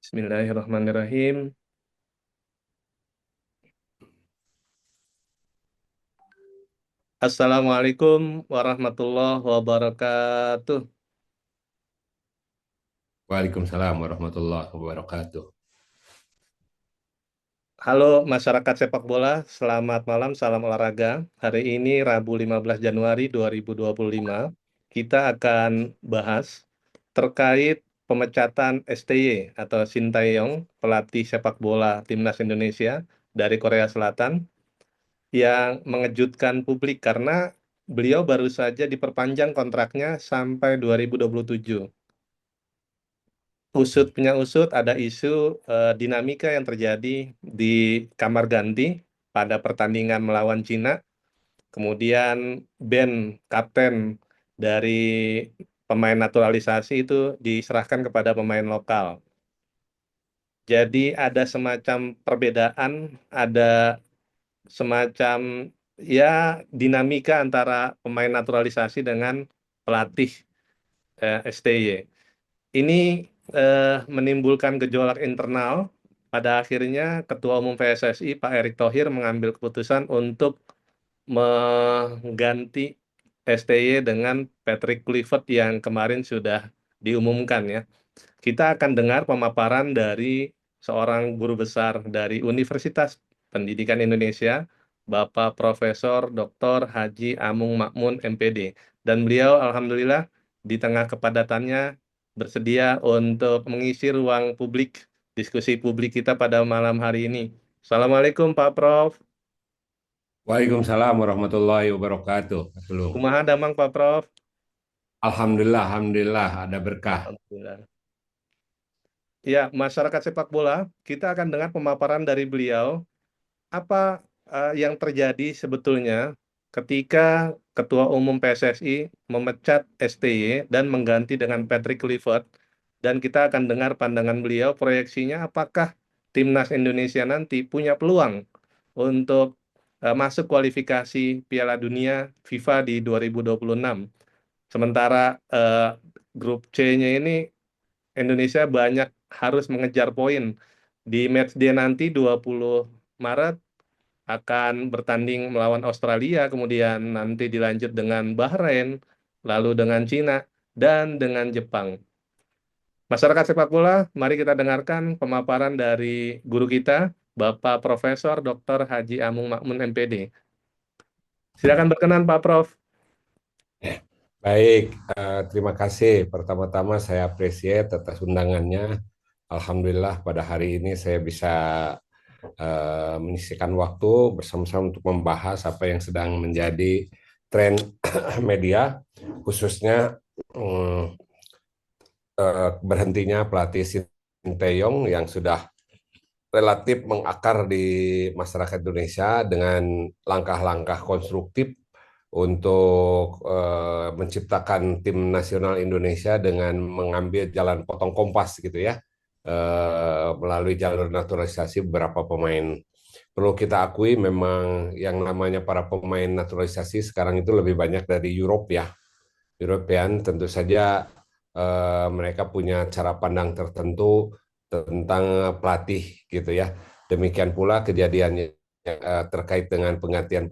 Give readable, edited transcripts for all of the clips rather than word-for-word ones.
Bismillahirrahmanirrahim. Assalamualaikum warahmatullahi wabarakatuh. Waalaikumsalam warahmatullahi wabarakatuh. Halo masyarakat sepak bola, selamat malam, salam olahraga. Hari ini Rabu 15 Januari 2025, kita akan bahas terkait pemecatan STY atau Shin Tae-yong, pelatih sepak bola timnas Indonesia dari Korea Selatan yang mengejutkan publik karena beliau baru saja diperpanjang kontraknya sampai 2027. Usut punya usut, ada isu dinamika yang terjadi di kamar ganti pada pertandingan melawan Cina, kemudian band kapten dari pemain naturalisasi itu diserahkan kepada pemain lokal. Jadi ada semacam perbedaan, ada semacam ya dinamika antara pemain naturalisasi dengan pelatih STY. Ini menimbulkan gejolak internal. Pada akhirnya Ketua Umum PSSI Pak Erick Thohir mengambil keputusan untuk mengganti STY dengan Patrick Kluivert yang kemarin sudah diumumkan ya. Kita akan dengar pemaparan dari seorang guru besar dari Universitas Pendidikan Indonesia, Bapak Profesor Dr. Haji Amung Makmun MPD. Dan beliau alhamdulillah di tengah kepadatannya bersedia untuk mengisi ruang publik, diskusi publik kita pada malam hari ini. Assalamualaikum Pak Prof. Waalaikumsalam warahmatullahi wabarakatuh. Belum. Kumaha damang Pak Prof. Alhamdulillah, alhamdulillah ada berkah. Alhamdulillah. Ya, masyarakat sepak bola, kita akan dengar pemaparan dari beliau apa yang terjadi sebetulnya ketika Ketua Umum PSSI memecat STY dan mengganti dengan Patrick Kluivert, dan kita akan dengar pandangan beliau proyeksinya apakah timnas Indonesia nanti punya peluang untuk masuk kualifikasi Piala Dunia FIFA di 2026. Sementara grup C-nya ini Indonesia banyak harus mengejar poin. Di match dia nanti 20 Maret akan bertanding melawan Australia, kemudian nanti dilanjut dengan Bahrain, lalu dengan Cina, dan dengan Jepang. Masyarakat sepak bola, mari kita dengarkan pemaparan dari guru kita, Bapak Profesor Dr. Haji Amung Makmun MPD. Silakan berkenan Pak Prof. Baik, terima kasih. Pertama-tama saya appreciate atas undangannya. Alhamdulillah pada hari ini saya bisa menyisihkan waktu bersama-sama untuk membahas apa yang sedang menjadi tren media, khususnya mm, berhentinya pelatih Sinteyong yang sudah relatif mengakar di masyarakat Indonesia dengan langkah-langkah konstruktif untuk menciptakan tim nasional Indonesia dengan mengambil jalan potong kompas gitu ya, melalui jalur naturalisasi beberapa pemain. Perlu kita akui memang yang namanya para pemain naturalisasi sekarang itu lebih banyak dari Eropa ya. European tentu saja mereka punya cara pandang tertentu tentang pelatih gitu ya. Demikian pula kejadiannya terkait dengan penggantian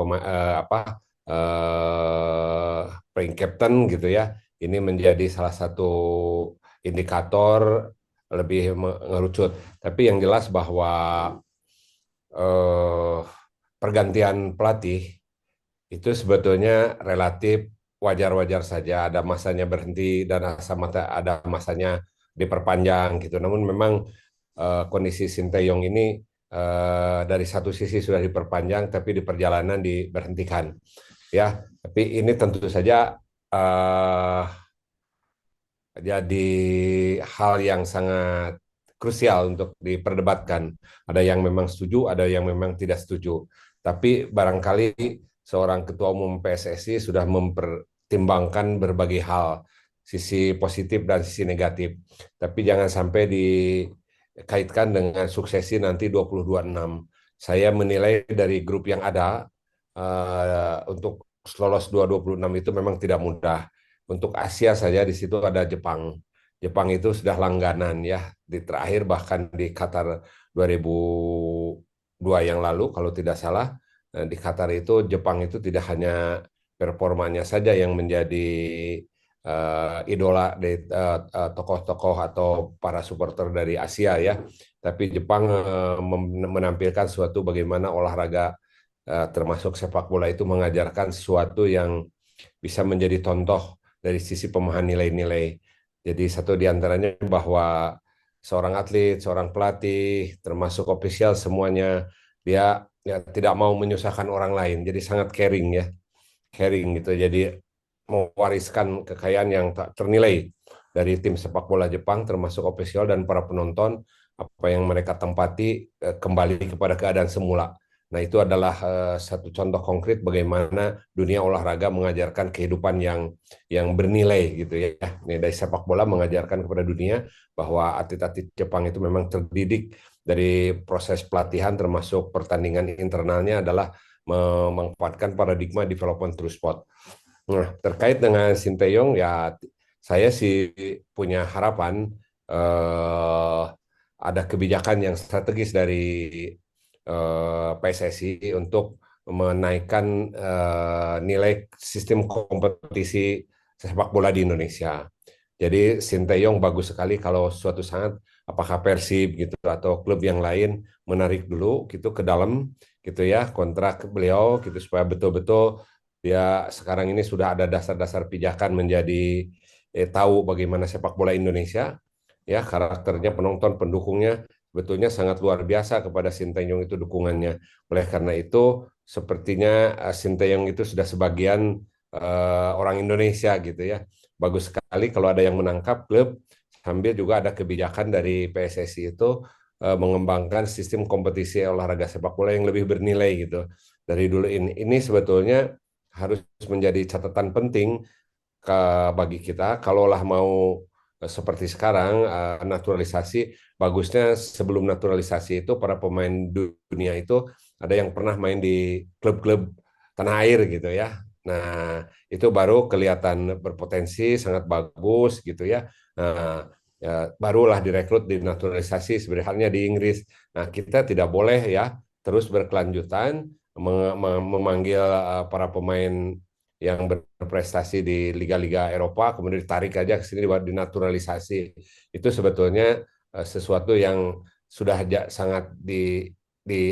playing captain gitu ya. Ini menjadi salah satu indikator lebih mengerucut. Tapi yang jelas bahwa eh, pergantian pelatih itu sebetulnya relatif wajar-wajar saja. Ada masanya berhenti dan ada masanya diperpanjang gitu. Namun memang kondisi Sinteyong ini dari satu sisi sudah diperpanjang, tapi di perjalanan diberhentikan. Ya, tapi ini tentu saja eh, jadi hal yang sangat krusial untuk diperdebatkan. Ada yang memang setuju, ada yang memang tidak setuju. Tapi barangkali seorang ketua umum PSSI sudah mempertimbangkan berbagai hal, sisi positif dan sisi negatif. Tapi jangan sampai dikaitkan dengan suksesi nanti 2026. Saya menilai dari grup yang ada untuk lolos 2026 itu memang tidak mudah. Untuk Asia saja di situ ada Jepang. Jepang itu sudah langganan ya. di terakhir bahkan di Qatar 2002 yang lalu kalau tidak salah. Di Qatar itu Jepang itu tidak hanya performanya saja yang menjadi idola dari tokoh-tokoh atau para supporter dari Asia ya, tapi Jepang menampilkan suatu bagaimana olahraga termasuk sepak bola itu mengajarkan sesuatu yang bisa menjadi contoh dari sisi pemahaman nilai-nilai. Jadi satu di antaranya bahwa seorang atlet, seorang pelatih, termasuk ofisial semuanya dia ya tidak mau menyusahkan orang lain. Jadi sangat caring ya, caring gitu. Jadi mewariskan kekayaan yang tak ternilai dari tim sepak bola Jepang termasuk ofisial dan para penonton, apa yang mereka tempati kembali kepada keadaan semula. Nah, itu adalah satu contoh konkret bagaimana dunia olahraga mengajarkan kehidupan yang bernilai gitu ya. Ini dari sepak bola mengajarkan kepada dunia bahwa atlet-atlet Jepang itu memang terdidik dari proses pelatihan termasuk pertandingan internalnya adalah memanfaatkan paradigma development through sport. Nah, terkait dengan Sinteyong ya saya sih punya harapan ada kebijakan yang strategis dari PSSI untuk menaikkan nilai sistem kompetisi sepak bola di Indonesia. Jadi Sinteyong bagus sekali kalau suatu saat apakah Persib gitu atau klub yang lain menarik dulu gitu ke dalam gitu ya kontrak beliau gitu supaya betul-betul dia sekarang ini sudah ada dasar-dasar pijakan menjadi tahu bagaimana sepak bola Indonesia ya karakternya penonton pendukungnya sebetulnya sangat luar biasa kepada Sinteyong itu dukungannya. Oleh karena itu sepertinya Sinteyong itu sudah sebagian orang Indonesia gitu ya. Bagus sekali kalau ada yang menangkap klub sambil juga ada kebijakan dari PSSI itu mengembangkan sistem kompetisi olahraga sepak bola yang lebih bernilai gitu. Dari dulu ini sebetulnya harus menjadi catatan penting ke, bagi kita kalaulah mau seperti sekarang naturalisasi bagusnya sebelum naturalisasi itu para pemain dunia itu ada yang pernah main di klub-klub tanah air gitu ya. Nah, itu baru kelihatan berpotensi sangat bagus gitu ya. Nah, ya, barulah direkrut di naturalisasi sebenarnya di Inggris. Nah, kita tidak boleh ya terus berkelanjutan memanggil para pemain yang berprestasi di liga-liga Eropa, kemudian ditarik aja ke sini dinaturalisasi. Itu sebetulnya sesuatu yang sudah sangat di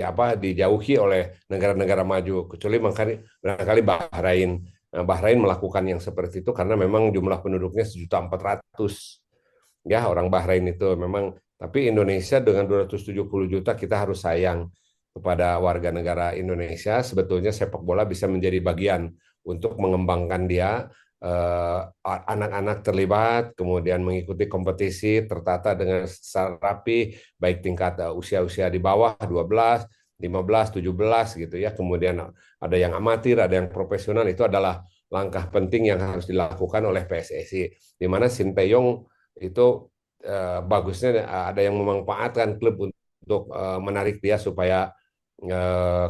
apa dijauhi oleh negara-negara maju, kecuali barangkali Bahrain. Nah, Bahrain melakukan yang seperti itu karena memang jumlah penduduknya 1.400.000 ya orang Bahrain itu memang, tapi Indonesia dengan 270 juta kita harus sayang kepada warga negara Indonesia. Sebetulnya sepak bola bisa menjadi bagian untuk mengembangkan dia, anak-anak terlibat, kemudian mengikuti kompetisi tertata dengan secara rapi, baik tingkat usia-usia di bawah 12, 15, 17 gitu ya. Kemudian ada yang amatir, ada yang profesional, itu adalah langkah penting yang harus dilakukan oleh PSSI. Di mana Sinteyong itu bagusnya ada yang memanfaatkan klub untuk menarik dia supaya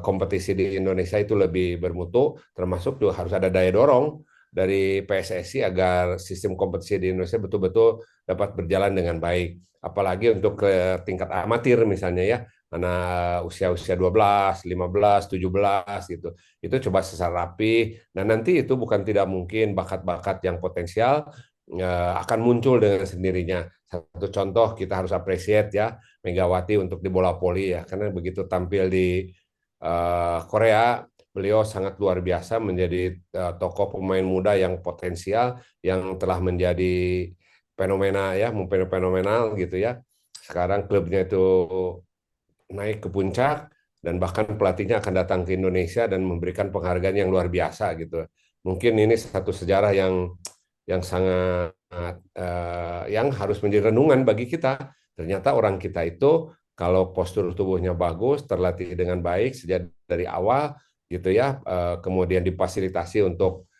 kompetisi di Indonesia itu lebih bermutu, termasuk juga harus ada daya dorong dari PSSI agar sistem kompetisi di Indonesia betul-betul dapat berjalan dengan baik. Apalagi untuk ke tingkat amatir misalnya ya, anak usia-usia 12, 15, 17 gitu. Itu coba secara rapi. Dan nanti itu bukan tidak mungkin bakat-bakat yang potensial akan muncul dengan sendirinya. Satu contoh kita harus appreciate ya, Megawati untuk di bola voli ya, karena begitu tampil di Korea, beliau sangat luar biasa menjadi tokoh pemain muda yang potensial, yang telah menjadi fenomena ya, fenomenal gitu ya. Sekarang klubnya itu naik ke puncak dan bahkan pelatihnya akan datang ke Indonesia dan memberikan penghargaan yang luar biasa gitu. Mungkin ini satu sejarah yang sangat yang harus menjadi renungan bagi kita. Ternyata orang kita itu kalau postur tubuhnya bagus, terlatih dengan baik sejak dari awal gitu ya, kemudian difasilitasi untuk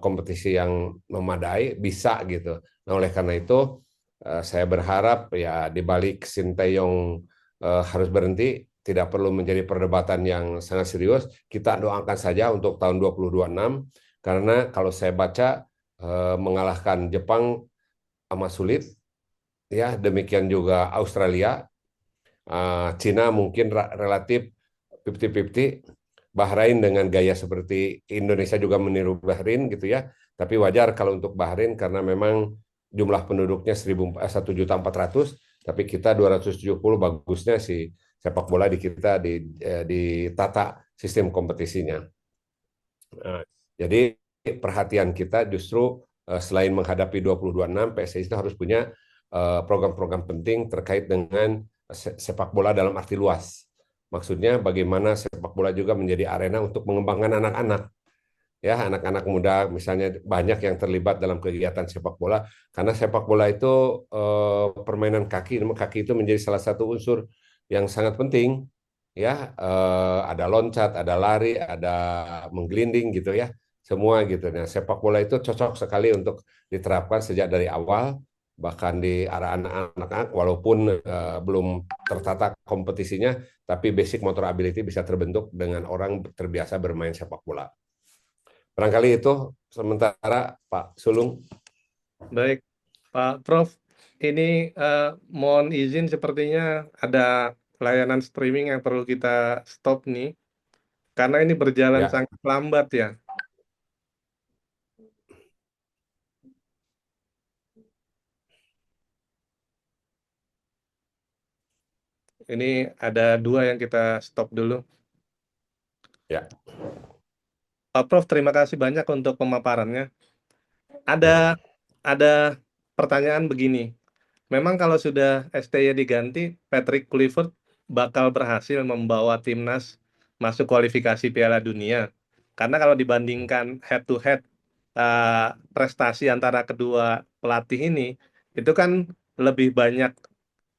kompetisi yang memadai bisa gitu. Nah, oleh karena itu saya berharap ya di balik Sinteyong harus berhenti, tidak perlu menjadi perdebatan yang sangat serius. Kita doakan saja untuk tahun 2026 karena kalau saya baca mengalahkan Jepang amat sulit, ya demikian juga Australia. Cina mungkin relatif 50-50. Bahrain dengan gaya seperti Indonesia juga meniru Bahrain gitu ya. Tapi wajar kalau untuk Bahrain karena memang jumlah penduduknya 1.400.000, tapi kita 270. Bagusnya si sepak bola di kita ditata sistem kompetisinya. Nah, jadi perhatian kita justru selain menghadapi 2026, PSSI itu harus punya program-program penting terkait dengan sepak bola dalam arti luas. Maksudnya bagaimana sepak bola juga menjadi arena untuk mengembangkan anak-anak. Ya, anak-anak muda misalnya banyak yang terlibat dalam kegiatan sepak bola karena sepak bola itu permainan kaki, kaki itu menjadi salah satu unsur yang sangat penting. Ya, ada loncat, ada lari, ada menggelinding gitu ya, semua gitu. Nah, sepak bola itu cocok sekali untuk diterapkan sejak dari awal, bahkan di arah anak-anak, walaupun belum tertata kompetisinya, tapi basic motor ability bisa terbentuk dengan orang terbiasa bermain sepak bola. Barangkali itu sementara Pak Sulung. Baik, Pak Prof. Ini eh, mohon izin sepertinya ada layanan streaming yang perlu kita stop nih, karena ini berjalan Ya, sangat lambat ya. Ini ada dua yang kita stop dulu. ya, Pak Prof, terima kasih banyak untuk pemaparannya. Ada ya. ada pertanyaan begini. Memang kalau sudah STY diganti, Patrick Kluivert bakal berhasil membawa timnas masuk kualifikasi Piala Dunia. Karena kalau dibandingkan head to head prestasi antara kedua pelatih ini, itu kan lebih banyak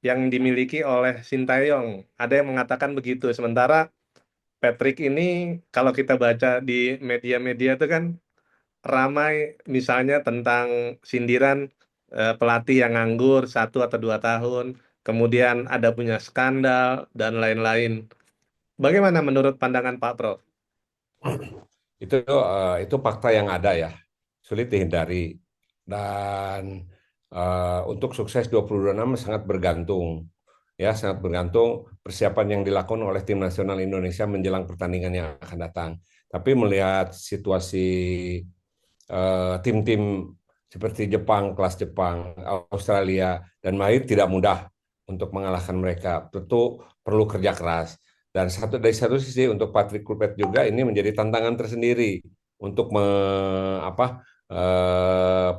yang dimiliki oleh Sintayong. Ada yang mengatakan begitu. Sementara Patrick ini kalau kita baca di media-media itu kan ramai misalnya tentang sindiran pelatih yang nganggur 1 atau 2 tahun, kemudian ada punya skandal dan lain-lain. Bagaimana menurut pandangan Pak Prof? Itu fakta yang ada ya, sulit dihindari. Dan untuk sukses 2026 sangat bergantung, ya sangat bergantung persiapan yang dilakukan oleh tim nasional Indonesia menjelang pertandingan yang akan datang. Tapi melihat situasi tim-tim seperti Jepang, kelas Jepang, Australia, dan lain tidak mudah untuk mengalahkan mereka. Tentu perlu kerja keras. Dan dari satu sisi untuk Patrick Kluivert juga ini menjadi tantangan tersendiri untuk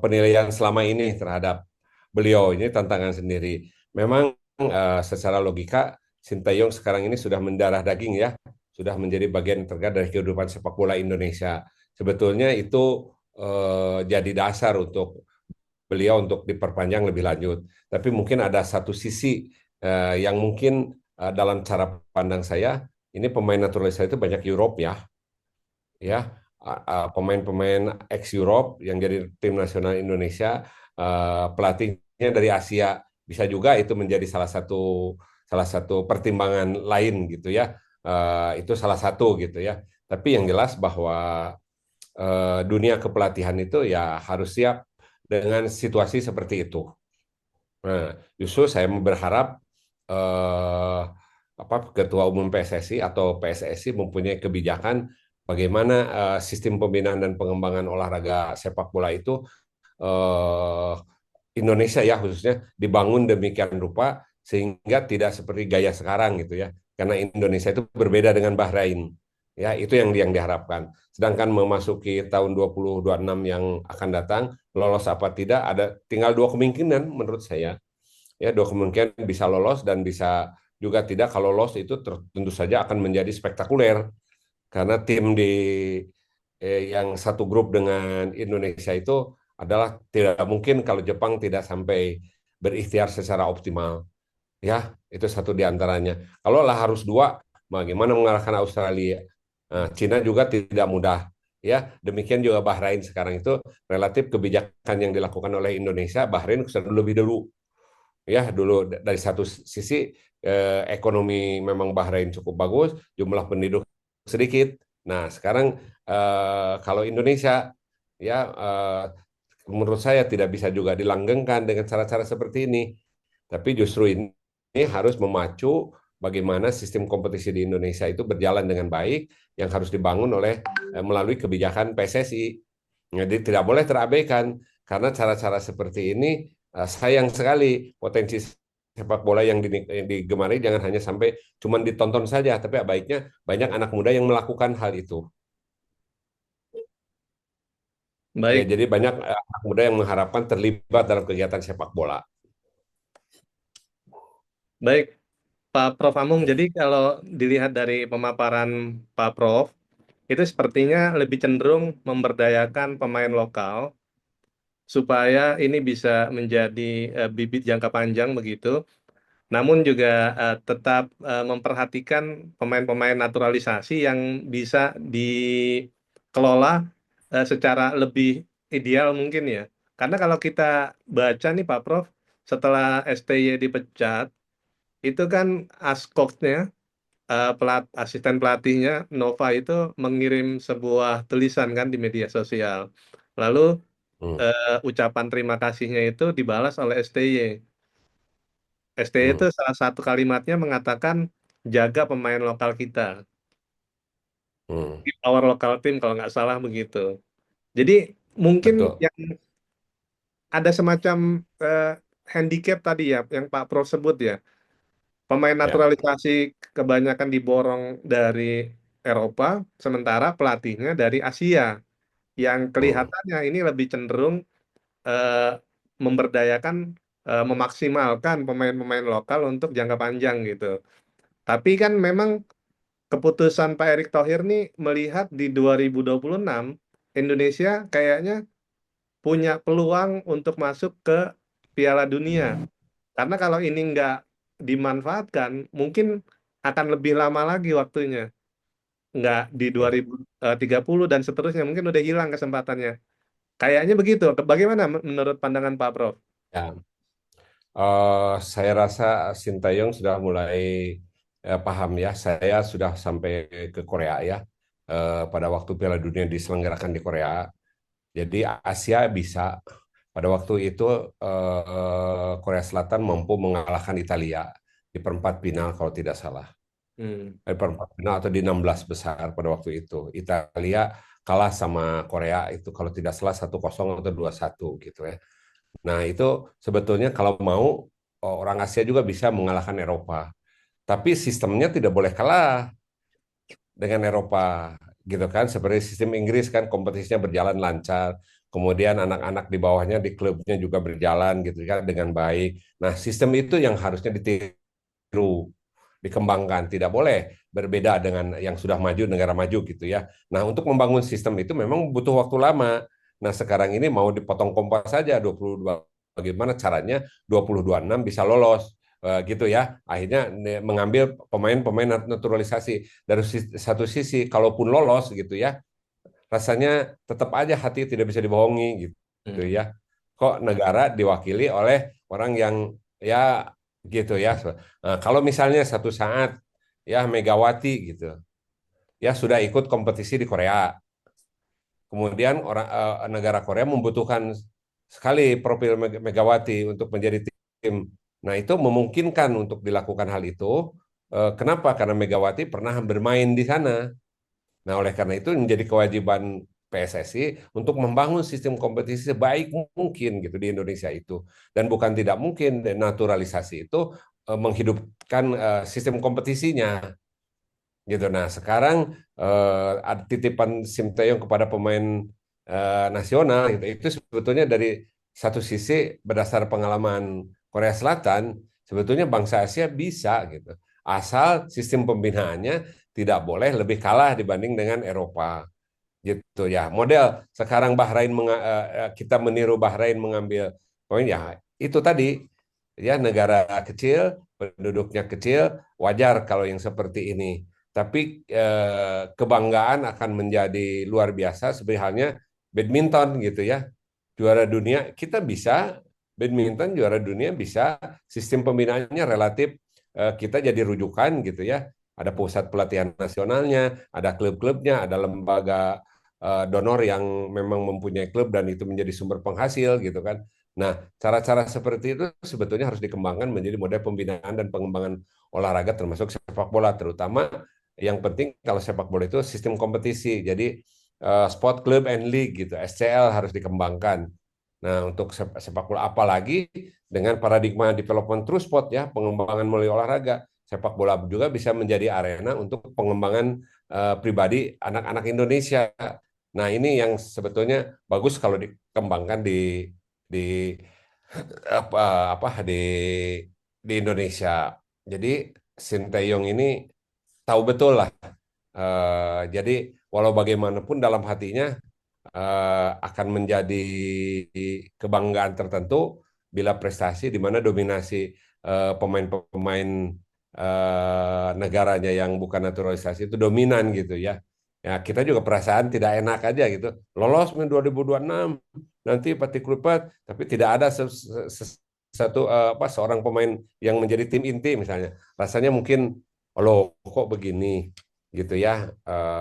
penilaian selama ini terhadap beliau. Ini tantangan sendiri. Memang secara logika Sintayong sekarang ini sudah mendarah daging ya, sudah menjadi bagian integra dari kehidupan sepak bola Indonesia. Sebetulnya itu jadi dasar untuk beliau untuk diperpanjang lebih lanjut. Tapi mungkin ada satu sisi yang mungkin dalam cara pandang saya, ini pemain naturalisasi itu banyak Europe ya, ya pemain-pemain ex Europe yang jadi tim nasional Indonesia, pelatihnya dari Asia, bisa juga itu menjadi salah satu pertimbangan lain gitu ya. Itu salah satu gitu ya. Tapi yang jelas bahwa dunia kepelatihan itu ya harus siap dengan situasi seperti itu. Nah, justru saya berharap eh, Ketua Umum PSSI atau PSSI mempunyai kebijakan bagaimana sistem pembinaan dan pengembangan olahraga sepak bola itu eh, Indonesia ya khususnya dibangun demikian rupa sehingga tidak seperti gaya sekarang gitu ya. Karena Indonesia itu berbeda dengan Bahrain. Ya, itu yang diharapkan. Sedangkan memasuki tahun 2026 yang akan datang, lolos apa tidak ada tinggal dua kemungkinan menurut saya. Ya, dua kemungkinan bisa lolos dan bisa juga tidak. Kalau lolos itu tentu saja akan menjadi spektakuler karena tim yang satu grup dengan Indonesia itu adalah tidak mungkin kalau Jepang tidak sampai berikhtiar secara optimal. Ya, itu satu di antaranya. Kalau lah harus dua, bagaimana mengalahkan Australia? Nah, Cina juga tidak mudah. Ya, demikian juga Bahrain sekarang itu relatif kebijakan yang dilakukan oleh Indonesia, Bahrain sudah lebih dulu. Ya, dulu dari satu sisi ekonomi memang Bahrain cukup bagus, jumlah penduduk sedikit. Nah, sekarang kalau Indonesia ya menurut saya tidak bisa juga dilanggengkan dengan cara-cara seperti ini. Tapi justru ini harus memacu bagaimana sistem kompetisi di Indonesia itu berjalan dengan baik yang harus dibangun oleh melalui kebijakan PSSI. Jadi tidak boleh terabaikan karena cara-cara seperti ini sayang sekali potensi sepak bola yang digemari jangan hanya sampai cuma ditonton saja, tapi baiknya banyak anak muda yang melakukan hal itu. Ya, Baik, jadi banyak anak muda yang mengharapkan terlibat dalam kegiatan sepak bola. baik Pak Prof Amung. Jadi kalau dilihat dari pemaparan Pak Prof, itu sepertinya lebih cenderung memberdayakan pemain lokal supaya ini bisa menjadi bibit jangka panjang begitu. Namun juga tetap memperhatikan pemain-pemain naturalisasi yang bisa dikelola secara lebih ideal mungkin ya. Karena kalau kita baca nih Pak Prof, setelah STY dipecat, itu kan Askovnya, asisten pelatihnya Nova itu mengirim sebuah tulisan kan di media sosial. Lalu Hmm, ucapan terima kasihnya itu dibalas oleh STY. STY itu hmm, salah satu kalimatnya mengatakan jaga pemain lokal kita, hmm, keep our local team kalau nggak salah begitu. Jadi mungkin betul. yang ada semacam eh, handicap tadi ya, yang Pak Pro sebut ya, pemain Ya. naturalisasi kebanyakan diborong dari Eropa, sementara pelatihnya dari Asia, yang Hmm, kelihatannya ini lebih cenderung eh, memberdayakan, memaksimalkan pemain-pemain lokal untuk jangka panjang gitu. Tapi kan memang keputusan Pak Erick Thohir nih melihat di 2026 Indonesia kayaknya punya peluang untuk masuk ke Piala Dunia. Karena kalau ini nggak dimanfaatkan, mungkin akan lebih lama lagi waktunya. Nggak di ya. 2030 dan seterusnya, mungkin udah hilang kesempatannya. Kayaknya begitu. Bagaimana menurut pandangan Pak Prof? Ya. Saya rasa Sintayong sudah mulai paham ya. Saya sudah sampai ke Korea ya. Pada waktu Piala Dunia diselenggarakan di Korea. Jadi Asia bisa. Pada waktu itu Korea Selatan mampu mengalahkan Italia di perempat final kalau tidak salah. Hmm. Di perempat final atau di 16 besar pada waktu itu. Italia kalah sama Korea itu kalau tidak salah 1-0 atau 2-1 gitu ya. Nah, itu sebetulnya kalau mau orang Asia juga bisa mengalahkan Eropa. Tapi sistemnya tidak boleh kalah dengan Eropa gitu kan. Seperti sistem Inggris kan kompetisinya berjalan lancar. Kemudian anak-anak di bawahnya di klubnya juga berjalan gitu kan dengan baik. Nah, sistem itu yang harusnya ditiru, dikembangkan. Tidak boleh berbeda dengan yang sudah maju, negara maju gitu ya. Nah, untuk membangun sistem itu memang butuh waktu lama. Nah, sekarang ini mau dipotong kompas saja 22 bagaimana caranya 2026 bisa lolos gitu ya. Akhirnya mengambil pemain-pemain naturalisasi dari satu sisi kalaupun lolos gitu ya, rasanya tetap aja hati tidak bisa dibohongi gitu Hmm. ya. Kok negara diwakili oleh orang yang ya gitu ya. Nah, kalau misalnya satu saat ya Megawati gitu ya sudah ikut kompetisi di Korea, kemudian negara Korea membutuhkan sekali profil Megawati untuk menjadi tim. Nah, itu memungkinkan untuk dilakukan hal itu. Kenapa? Karena Megawati pernah bermain di sana. Nah, oleh karena itu menjadi kewajiban PSSI untuk membangun sistem kompetisi sebaik mungkin gitu di Indonesia itu. Dan bukan tidak mungkin naturalisasi itu menghidupkan sistem kompetisinya gitu. Nah, sekarang ada titipan Sinteyong kepada pemain nasional gitu. Itu sebetulnya dari satu sisi berdasar pengalaman Korea Selatan, sebetulnya bangsa Asia bisa gitu. Asal sistem pembinaannya tidak boleh lebih kalah dibanding dengan Eropa gitu ya. Model sekarang kita meniru Bahrain mengambil poin ya itu tadi ya negara kecil, penduduknya kecil, wajar kalau yang seperti ini. Tapi kebanggaan akan menjadi luar biasa seperti halnya badminton gitu ya. Juara dunia kita bisa badminton juara dunia bisa sistem pembinaannya relatif kita jadi rujukan gitu ya. Ada pusat pelatihan nasionalnya, ada klub-klubnya, ada lembaga donor yang memang mempunyai klub dan itu menjadi sumber penghasil gitu kan. Nah, cara-cara seperti itu sebetulnya harus dikembangkan menjadi model pembinaan dan pengembangan olahraga termasuk sepak bola, terutama yang penting kalau sepak bola itu sistem kompetisi. Jadi sport club and league gitu, SCL harus dikembangkan. Nah, untuk sepak bola apalagi dengan paradigma development through sport ya, pengembangan melalui olahraga, sepak bola juga bisa menjadi arena untuk pengembangan pribadi anak-anak Indonesia. Nah, ini yang sebetulnya bagus kalau dikembangkan di apa apa di Indonesia. Jadi Sinteyong ini tahu betul lah. Jadi walau bagaimanapun dalam hatinya akan menjadi kebanggaan tertentu bila prestasi di mana dominasi pemain-pemain negaranya yang bukan naturalisasi itu dominan gitu ya. Ya kita juga perasaan tidak enak aja gitu. Lolos 2026 nanti Pati Klupat, tapi tidak ada satu apa seorang pemain yang menjadi tim inti misalnya. Rasanya mungkin, loh kok begini gitu ya.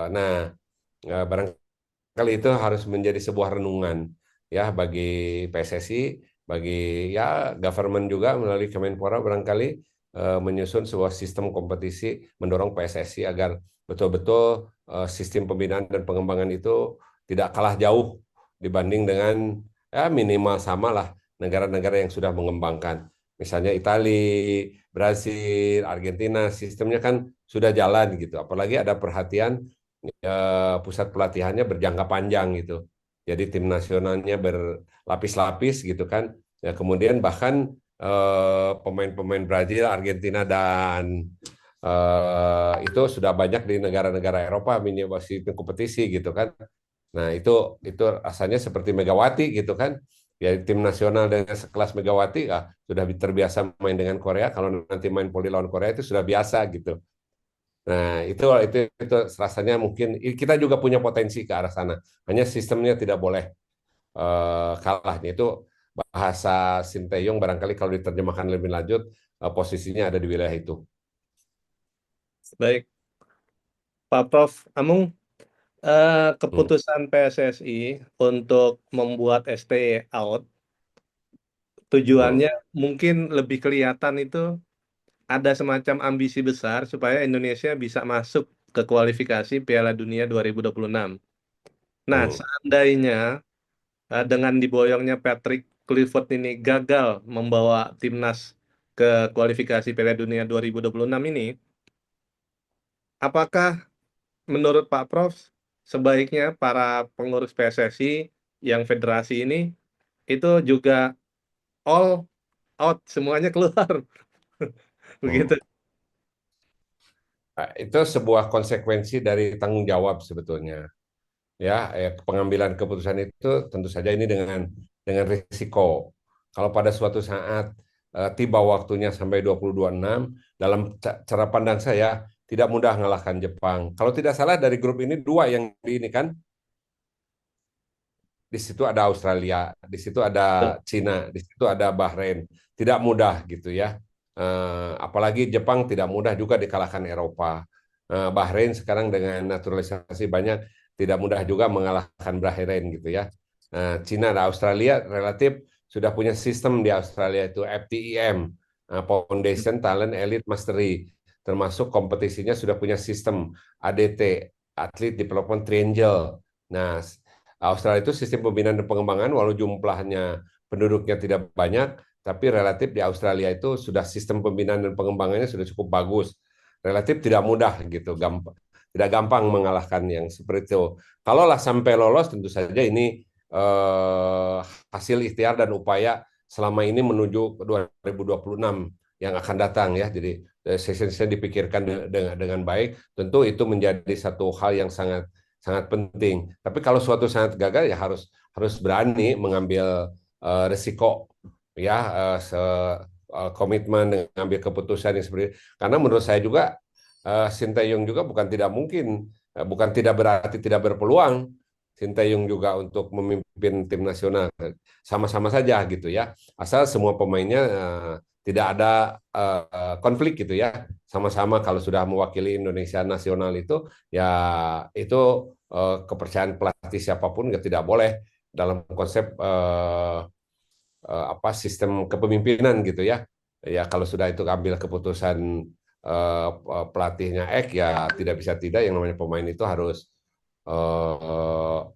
Nah, barangkali itu harus menjadi sebuah renungan ya bagi PSSI, bagi ya government juga melalui Kemenpora barangkali menyusun sebuah sistem kompetisi mendorong PSSI agar betul-betul sistem pembinaan dan pengembangan itu tidak kalah jauh dibanding dengan ya minimal sama lah negara-negara yang sudah mengembangkan. Misalnya Italia, Brasil, Argentina, sistemnya kan sudah jalan gitu. Apalagi ada perhatian pusat pelatihannya berjangka panjang gitu. Jadi tim nasionalnya berlapis-lapis gitu kan. Ya, kemudian bahkan pemain-pemain Brazil, Argentina dan itu sudah banyak di negara-negara Eropa mini kompetisi gitu kan. Nah, itu rasanya seperti Megawati gitu kan. Ya tim nasional dengan sekelas Megawati sudah terbiasa main dengan Korea. Kalau nanti main poli lawan Korea itu sudah biasa gitu. Nah, itu rasanya mungkin kita juga punya potensi ke arah sana. Hanya sistemnya tidak boleh kalahnya. Itu bahasa Sinteyong barangkali kalau diterjemahkan lebih lanjut posisinya ada di wilayah itu. Baik, Pak Prof. Amung, Hmm. keputusan PSSI untuk membuat ST out, tujuannya Hmm. mungkin lebih kelihatan itu ada semacam ambisi besar supaya Indonesia bisa masuk ke kualifikasi Piala Dunia 2026. Nah, Hmm. seandainya dengan diboyongnya Patrick Kluivert ini gagal membawa timnas ke kualifikasi Piala Dunia 2026 ini, apakah menurut Pak Prof sebaiknya para pengurus PSSI yang federasi ini itu juga all out semuanya keluar begitu? Hmm. Nah, itu sebuah konsekuensi dari tanggung jawab sebetulnya. Ya, pengambilan keputusan itu tentu saja ini dengan risiko. Kalau pada suatu saat tiba waktunya sampai 2026, dalam cara pandang saya tidak mudah mengalahkan Jepang. Kalau tidak salah dari grup ini dua yang di ini kan, di situ ada Australia, di situ ada Cina, di situ ada Bahrain. Tidak mudah gitu ya. Apalagi Jepang tidak mudah juga dikalahkan Eropa. Bahrain sekarang dengan naturalisasi banyak tidak mudah juga mengalahkan Bahrain gitu ya. Cina dan Australia relatif sudah punya sistem di Australia itu FTEM, Foundation Talent Elite Mastery, termasuk kompetisinya sudah punya sistem ADT, Athlete Development Triangle. Nah, Australia itu sistem pembinaan dan pengembangan, walau jumlahnya penduduknya tidak banyak, tapi relatif di Australia itu sudah sistem pembinaan dan pengembangannya sudah cukup bagus. Relatif tidak mudah gitu, tidak gampang mengalahkan yang seperti itu. Kalaulah sampai lolos, tentu saja ini hasil ikhtiar dan upaya selama ini menuju 2026 yang akan datang ya. Jadi sesi dipikirkan dengan baik, tentu itu menjadi satu hal yang sangat sangat penting. Tapi kalau suatu saat gagal ya harus harus berani mengambil risiko ya komitmen dengan mengambil keputusan yang seperti itu. Karena menurut saya juga Sinteyong juga bukan tidak mungkin, bukan tidak berarti tidak berpeluang Sinteyong juga untuk memimpin tim nasional. Sama-sama saja gitu ya. Asal semua pemainnya tidak ada konflik gitu ya. Sama-sama kalau sudah mewakili Indonesia nasional itu ya itu kepercayaan pelatih siapapun tidak boleh dalam konsep apa sistem kepemimpinan gitu ya. Ya kalau sudah itu ambil keputusan pelatihnya ya tidak bisa tidak yang namanya pemain itu harus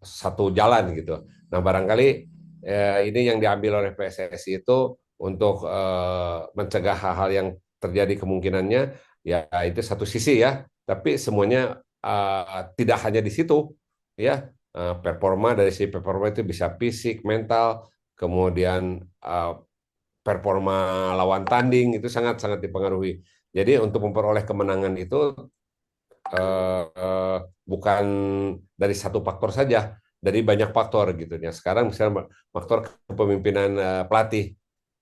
satu jalan gitu. Nah barangkali ini yang diambil oleh PSSI itu untuk mencegah hal-hal yang terjadi kemungkinannya ya itu satu sisi ya. Tapi semuanya tidak hanya di situ ya. Performa dari si performa itu bisa fisik, mental, kemudian performa lawan tanding itu sangat-sangat dipengaruhi. Jadi untuk memperoleh kemenangan itu bukan dari satu faktor saja, dari banyak faktor gitu ya. Sekarang misalnya faktor kepemimpinan pelatih,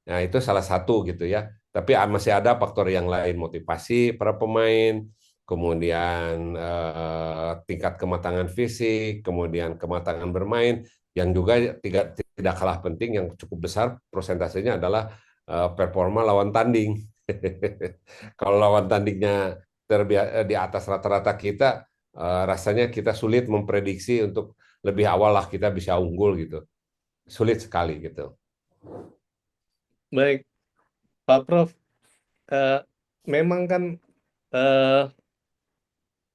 nah itu salah satu gitu ya. Tapi masih ada faktor yang lain, motivasi para pemain, kemudian tingkat kematangan fisik, kemudian kematangan bermain, yang juga tidak kalah penting, yang cukup besar prosentasenya adalah performa lawan tanding. Kalau lawan tandingnya di atas rata-rata kita, rasanya kita sulit memprediksi untuk lebih awal lah kita bisa unggul gitu. Sulit sekali gitu. Baik, Pak Prof, eh, memang kan eh,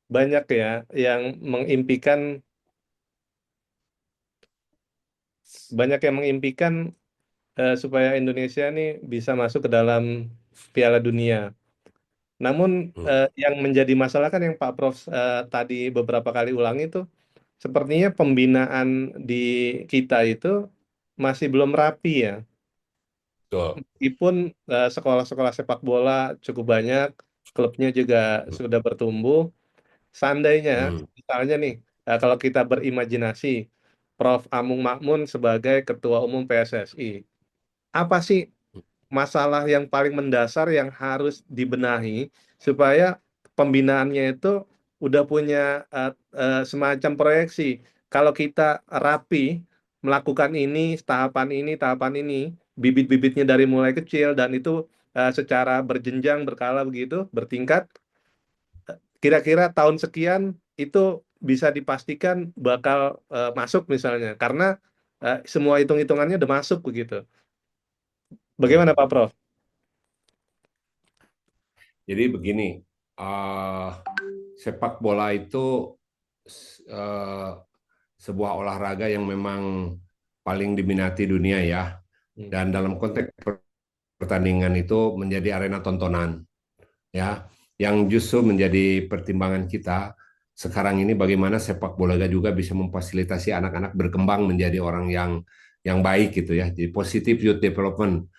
banyak ya yang mengimpikan supaya Indonesia nih bisa masuk ke dalam Piala Dunia. Namun Hmm, yang menjadi masalah kan yang Pak Prof tadi beberapa kali ulang itu, sepertinya pembinaan di kita itu masih belum rapi ya. betul. Meskipun sekolah-sekolah sepak bola cukup banyak, klubnya juga Hmm, sudah bertumbuh. Seandainya, hmm, misalnya nih, kalau kita berimajinasi, Prof. Amung Makmun sebagai Ketua Umum PSSI, apa sih masalah yang paling mendasar yang harus dibenahi supaya pembinaannya itu udah punya semacam proyeksi. Kalau kita rapi melakukan tahapan ini, bibit-bibitnya dari mulai kecil dan itu secara berjenjang, berkala begitu, bertingkat, kira-kira tahun sekian itu bisa dipastikan bakal masuk misalnya, karena semua hitung-hitungannya udah masuk begitu. hmm. Bagaimana Pak Prof? Jadi begini, eh, sepak bola itu eh, sebuah olahraga yang memang paling diminati dunia ya. Hmm. Dan dalam konteks pertandingan itu menjadi arena tontonan ya, yang justru menjadi pertimbangan kita sekarang ini bagaimana sepak bola juga bisa memfasilitasi anak-anak berkembang menjadi orang yang baik gitu ya. Jadi positif youth development,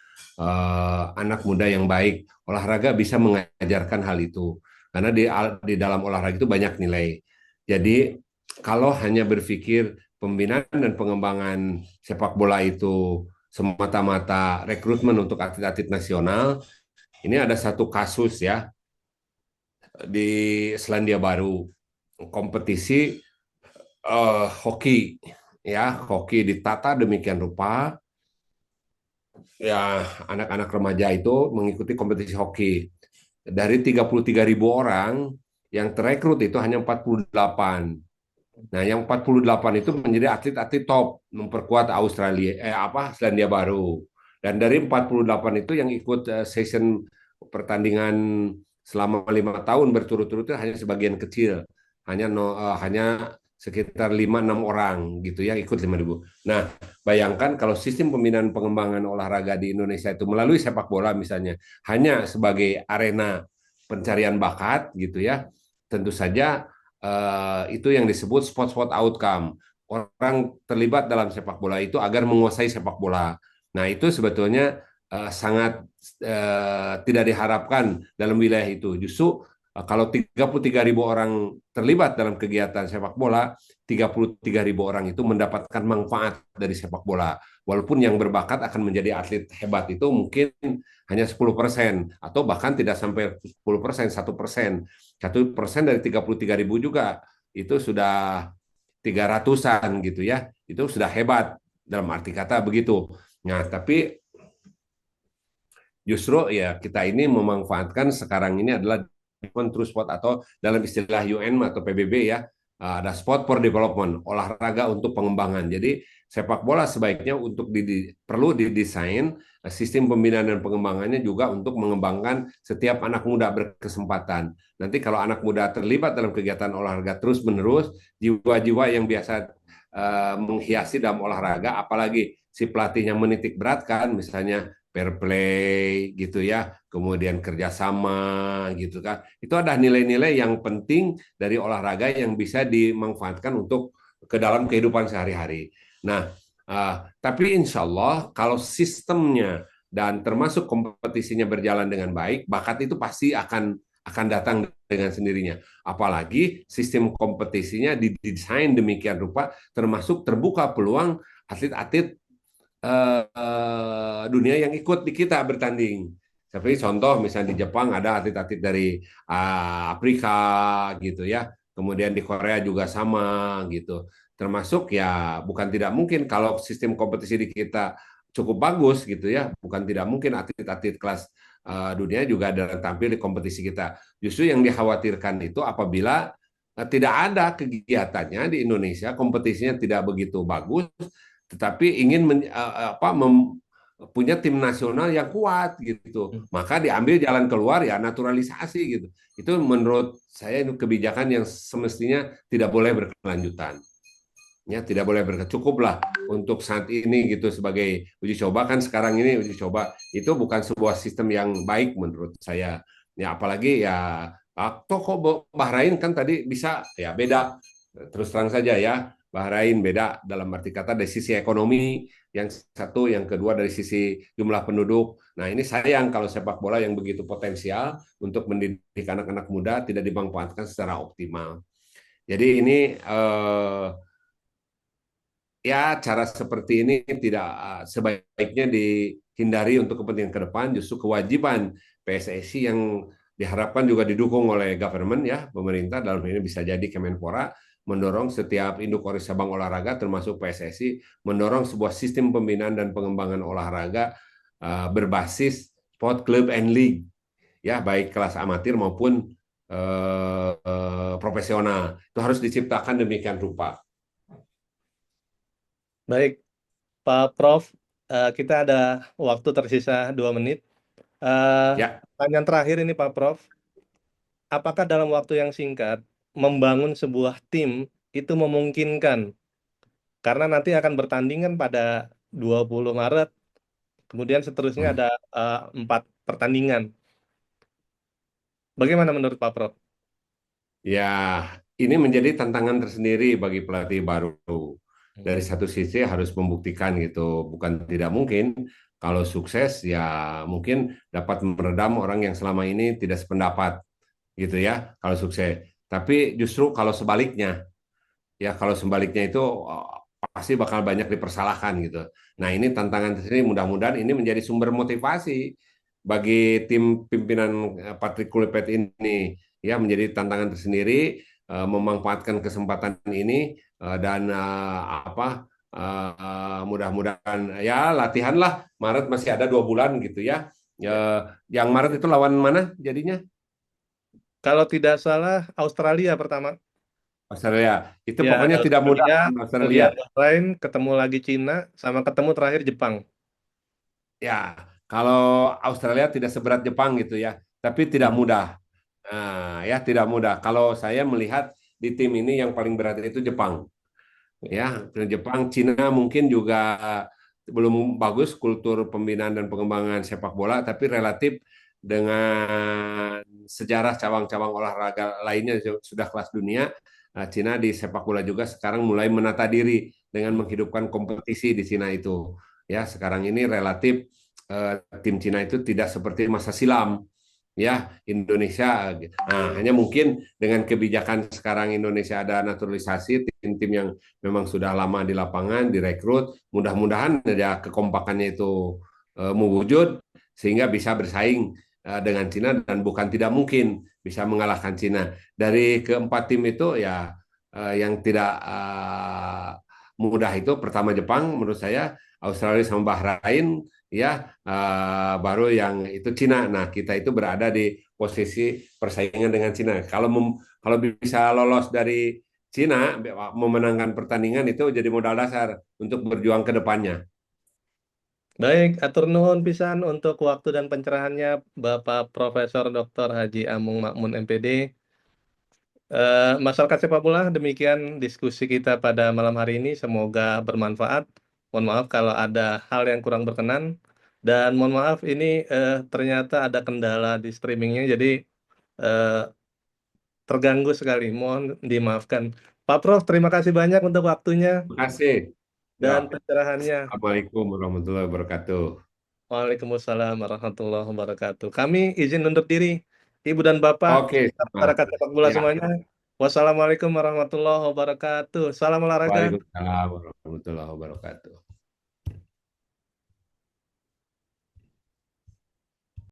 anak muda yang baik, olahraga bisa mengajarkan hal itu karena di dalam olahraga itu banyak nilai. Jadi kalau hanya berpikir pembinaan dan pengembangan sepak bola itu semata-mata rekrutmen untuk atlet-atlet nasional, ini ada satu kasus ya di Selandia Baru, kompetisi hoki ya, hoki ditata demikian rupa ya, anak-anak remaja itu mengikuti kompetisi hoki. Dari 33.000 orang yang terekrut itu hanya 48. Nah, yang 48 itu menjadi atlet-atlet top, memperkuat Australia Selandia Baru. Dan dari 48 itu yang ikut season pertandingan selama 5 tahun berturut-turut itu hanya sebagian kecil, hanya sekitar 5-6 orang gitu yang ikut 5.000. Nah, bayangkan kalau sistem pembinaan pengembangan olahraga di Indonesia itu melalui sepak bola misalnya hanya sebagai arena pencarian bakat gitu ya, tentu saja itu yang disebut sport-sport outcome. Orang terlibat dalam sepak bola itu agar menguasai sepak bola. Nah, itu sebetulnya sangat tidak diharapkan dalam wilayah itu. Justru kalau 33.000 orang terlibat dalam kegiatan sepak bola, 33.000 orang itu mendapatkan manfaat dari sepak bola. Walaupun yang berbakat akan menjadi atlet hebat itu mungkin hanya 10% atau bahkan tidak sampai 10%, 1%. 1% dari 33.000 juga itu sudah 300-an gitu ya. Itu sudah hebat dalam arti kata begitu. Nah, tapi justru ya kita ini memanfaatkan sekarang ini adalah true sport atau dalam istilah UN atau PBB ya, ada sport for development, olahraga untuk pengembangan. Jadi sepak bola sebaiknya perlu didesain sistem pembinaan dan pengembangannya juga untuk mengembangkan setiap anak muda berkesempatan. Nanti kalau anak muda terlibat dalam kegiatan olahraga terus-menerus, jiwa-jiwa yang biasa menghiasi dalam olahraga, apalagi si pelatihnya menitik beratkan, misalnya fair play gitu ya, kemudian kerjasama gitu kan. Itu ada nilai-nilai yang penting dari olahraga yang bisa dimanfaatkan untuk ke dalam kehidupan sehari-hari. Nah, tapi insya Allah kalau sistemnya dan termasuk kompetisinya berjalan dengan baik, bakat itu pasti akan datang dengan sendirinya. Apalagi sistem kompetisinya didesain demikian rupa, termasuk terbuka peluang atlet-atlet dunia yang ikut di kita bertanding. Seperti contoh misalnya di Jepang ada atlet-atlet dari Afrika gitu ya. Kemudian di Korea juga sama gitu. Termasuk ya bukan tidak mungkin kalau sistem kompetisi di kita cukup bagus gitu ya. Bukan tidak mungkin atlet-atlet kelas dunia juga ada tampil di kompetisi kita. Justru yang dikhawatirkan itu apabila tidak ada kegiatannya di Indonesia, kompetisinya tidak begitu bagus, tetapi ingin punya tim nasional yang kuat gitu, maka diambil jalan keluar ya naturalisasi gitu. Itu menurut saya kebijakan yang semestinya tidak boleh berkelanjutan. Ya, tidak boleh cukuplah untuk saat ini gitu sebagai uji coba. Kan sekarang ini uji coba itu bukan sebuah sistem yang baik menurut saya. Ya apalagi ya toko Bahrain kan tadi bisa ya beda, terus terang saja ya, Bahrain beda dalam arti kata dari sisi ekonomi yang satu, yang kedua dari sisi jumlah penduduk. Nah ini sayang kalau sepak bola yang begitu potensial untuk mendidik anak-anak muda tidak dimanfaatkan secara optimal. Jadi ini ya cara seperti ini tidak sebaiknya dihindari untuk kepentingan ke depan. Justru kewajiban PSSI yang diharapkan juga didukung oleh government ya, pemerintah dalam ini bisa jadi Kemenpora, mendorong setiap induk cabang olahraga termasuk PSSI mendorong sebuah sistem pembinaan dan pengembangan olahraga berbasis sport club and league ya, baik kelas amatir maupun profesional. Itu harus diciptakan demikian rupa. Baik, Pak Prof, kita ada waktu tersisa 2 menit. Ya. Pertanyaan terakhir ini Pak Prof, apakah dalam waktu yang singkat membangun sebuah tim itu memungkinkan? Karena nanti akan bertandingan pada 20 Maret, kemudian seterusnya ada 4 pertandingan. Bagaimana menurut Pak Prof? Ya, ini menjadi tantangan tersendiri bagi pelatih baru. Dari Hmm. satu sisi harus membuktikan gitu, bukan tidak mungkin. Kalau sukses ya mungkin dapat meredam orang yang selama ini tidak sependapat gitu ya, kalau sukses. Tapi justru kalau sebaliknya, ya kalau sebaliknya itu pasti bakal banyak dipersalahkan gitu. Nah ini tantangan tersendiri, mudah-mudahan ini menjadi sumber motivasi bagi tim pimpinan Patrick Kluivert ini ya, menjadi tantangan tersendiri, memanfaatkan kesempatan ini dan mudah-mudahan ya latihan lah, Maret masih ada 2 bulan gitu ya. Yang Maret itu lawan mana jadinya? Kalau tidak salah Australia pertama. Australia. Itu Ya, ada pokoknya tidak mudah Australia, lawan Australia. kemudian Bahrain, ketemu lagi Cina, sama ketemu terakhir Jepang. Ya, kalau Australia tidak seberat Jepang gitu ya, tapi tidak Hmm. mudah. Nah, ya tidak mudah. Kalau saya melihat di tim ini yang paling berat itu Jepang. Ya, Jepang, Cina mungkin juga belum bagus kultur pembinaan dan pengembangan sepak bola, tapi relatif dengan sejarah cabang-cabang olahraga lainnya sudah kelas dunia. Cina di sepak bola juga sekarang mulai menata diri dengan menghidupkan kompetisi di Cina itu. Ya, sekarang ini relatif tim Cina itu tidak seperti masa silam. Ya, Indonesia. Nah, hanya mungkin dengan kebijakan sekarang Indonesia ada naturalisasi tim-tim yang memang sudah lama di lapangan direkrut, mudah-mudahan ya kekompakannya itu mewujud sehingga bisa bersaing dengan Cina dan bukan tidak mungkin bisa mengalahkan Cina. Dari keempat tim itu ya yang tidak mudah itu pertama Jepang menurut saya, Australia sama Bahrain ya, baru yang itu Cina. Nah, kita itu berada di posisi persaingan dengan Cina. Kalau bisa lolos dari Cina memenangkan pertandingan itu jadi modal dasar untuk berjuang ke depannya. Baik, atur nuhun pisan untuk waktu dan pencerahannya Bapak Profesor Dr. Haji Amung Makmun MPD. Masyarakat sepak bola, demikian diskusi kita pada malam hari ini. Semoga bermanfaat. Mohon maaf kalau ada hal yang kurang berkenan. Dan mohon maaf ini ternyata ada kendala di streamingnya, jadi eh, terganggu sekali. Mohon dimaafkan. Pak Prof, terima kasih banyak untuk waktunya Terima kasih. Ya, dan pencerahannya. Assalamualaikum warahmatullahi wabarakatuh. Waalaikumsalam warahmatullahi wabarakatuh. Kami izin undur diri. Ibu dan Bapak, Oke, sama. masyarakat sepak bola Ya, semuanya. Wassalamualaikum warahmatullahi wabarakatuh. Salam olahraga. Waalaikumsalam warahmatullahi wabarakatuh.